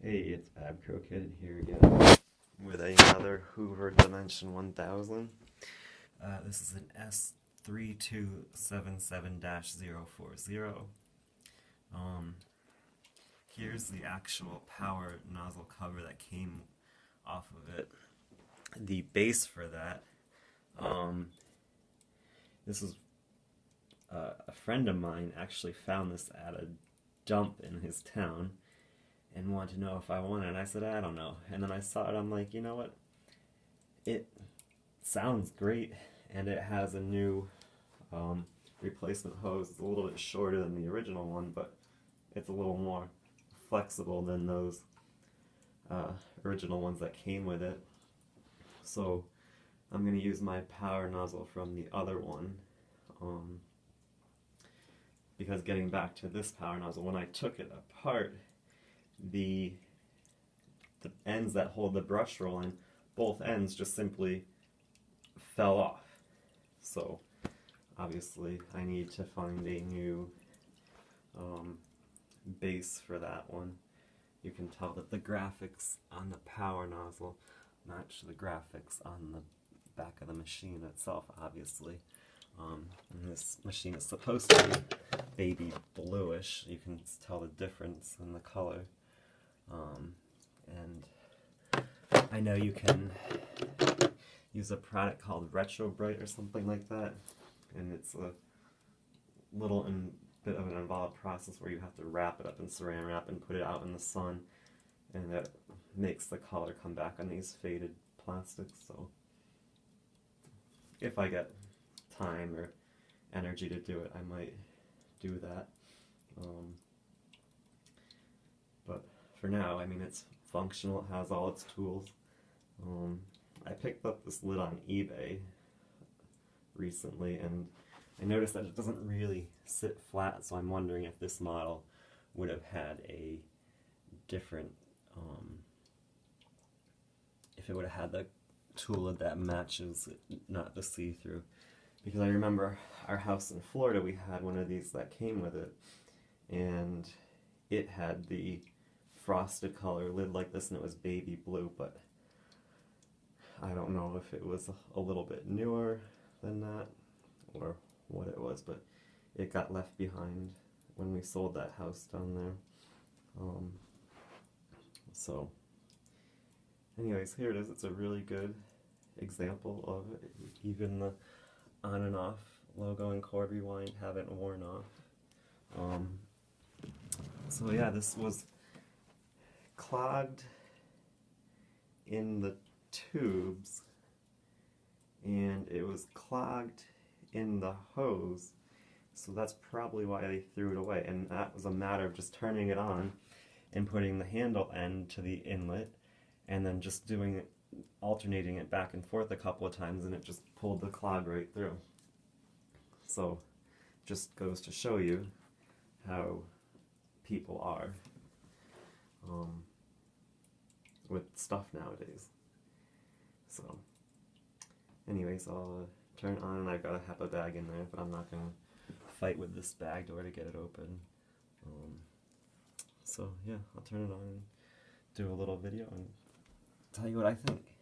Hey, it's Abcro Kid here again with another Hoover Dimension 1000. This is an s3277-040. Here's the actual power nozzle cover that came off of it. The base for that, this is a friend of mine actually found this at a dump in his town and wanted to know if I wanted it, and I said, I don't know. And then I saw it, I'm like, you know what? It sounds great, and it has a new replacement hose. It's a little bit shorter than the original one, but it's a little more flexible than those original ones that came with it. So I'm going to use my power nozzle from the other one, because getting back to this power nozzle, when I took it apart, the ends that hold the brush roll in, both ends just simply fell off. So obviously I need to find a new base for that one. You can tell that the graphics on the power nozzle match the graphics on the back of the machine itself, obviously. And this machine is supposed to be baby bluish. You can tell the difference in the color. And I know you can use a product called Retro Bright or something like that, and it's a little bit of an involved process where you have to wrap it up in saran wrap and put it out in the sun, and that makes the color come back on these faded plastics. So if I get time or energy to do it, I might do that. But for now, I mean, it's functional, it has all its tools. I picked up this lid on eBay recently, and I noticed that it doesn't really sit flat, so I'm wondering if this model would have had a different, if it would have had the tool lid that matches, not the see-through. Because I remember our house in Florida, we had one of these that came with it, and it had the frosted color lid like this, and it was baby blue, but I don't know if it was a little bit newer than that or what it was, but it got left behind when we sold that house down there. So anyways, here it is. It's a really good example of it. Even the on and off logo and cord rewind haven't worn off. So yeah, this was clogged in the tubes, and it was clogged in the hose, so that's probably why they threw it away. And that was a matter of just turning it on and putting the handle end to the inlet, and then just doing it, alternating it back and forth a couple of times, and it just pulled the clog right through. So just goes to show you how people are with stuff nowadays. So anyways, I'll turn it on, and I've got a HEPA bag in there, but I'm not going to fight with this bag door to get it open. So yeah, I'll turn it on and do a little video and tell you what I think.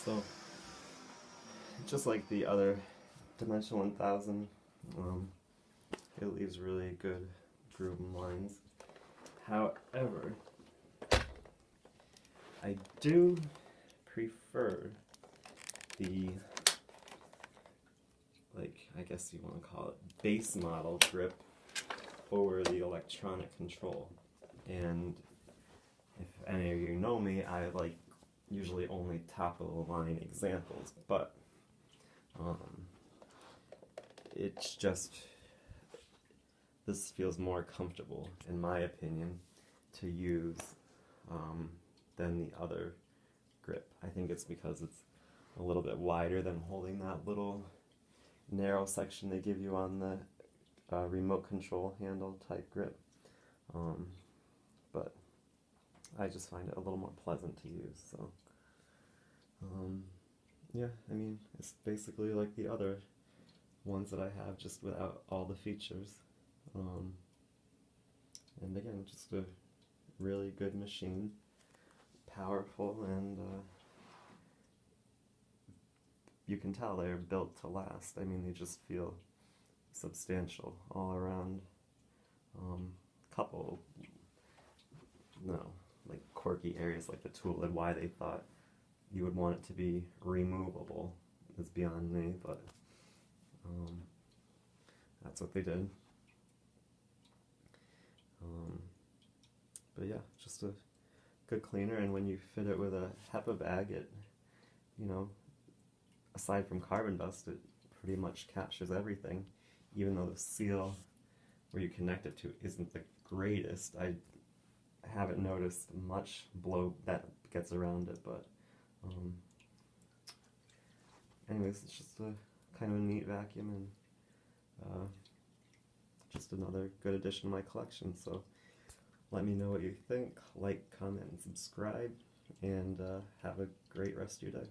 So, just like the other Dimension 1000, it leaves really good groove lines. However, I do prefer the, like, I guess you want to call it base model grip over the electronic control. And if any of you know me, I like usually only top of the line examples, but it's just, this feels more comfortable, in my opinion, to use than the other grip. I think it's because it's a little bit wider than holding that little narrow section they give you on the remote control handle type grip. But I just find it a little more pleasant to use. So yeah, I mean, it's basically like the other ones that I have, just without all the features. And again, just a really good machine, powerful, and you can tell they're built to last. I mean, they just feel substantial all around. Couple, like quirky areas like the tool and why they thought you would want it to be removable is beyond me, but that's what they did. But yeah, just a good cleaner, and when you fit it with a HEPA bag, it, you know, aside from carbon dust, it pretty much captures everything, even though the seal where you connect it to isn't the greatest. I haven't noticed much blow that gets around it, but anyways, it's just a kind of a neat vacuum, and just another good addition to my collection. So let me know what you think, like, comment, and subscribe, and have a great rest of your day.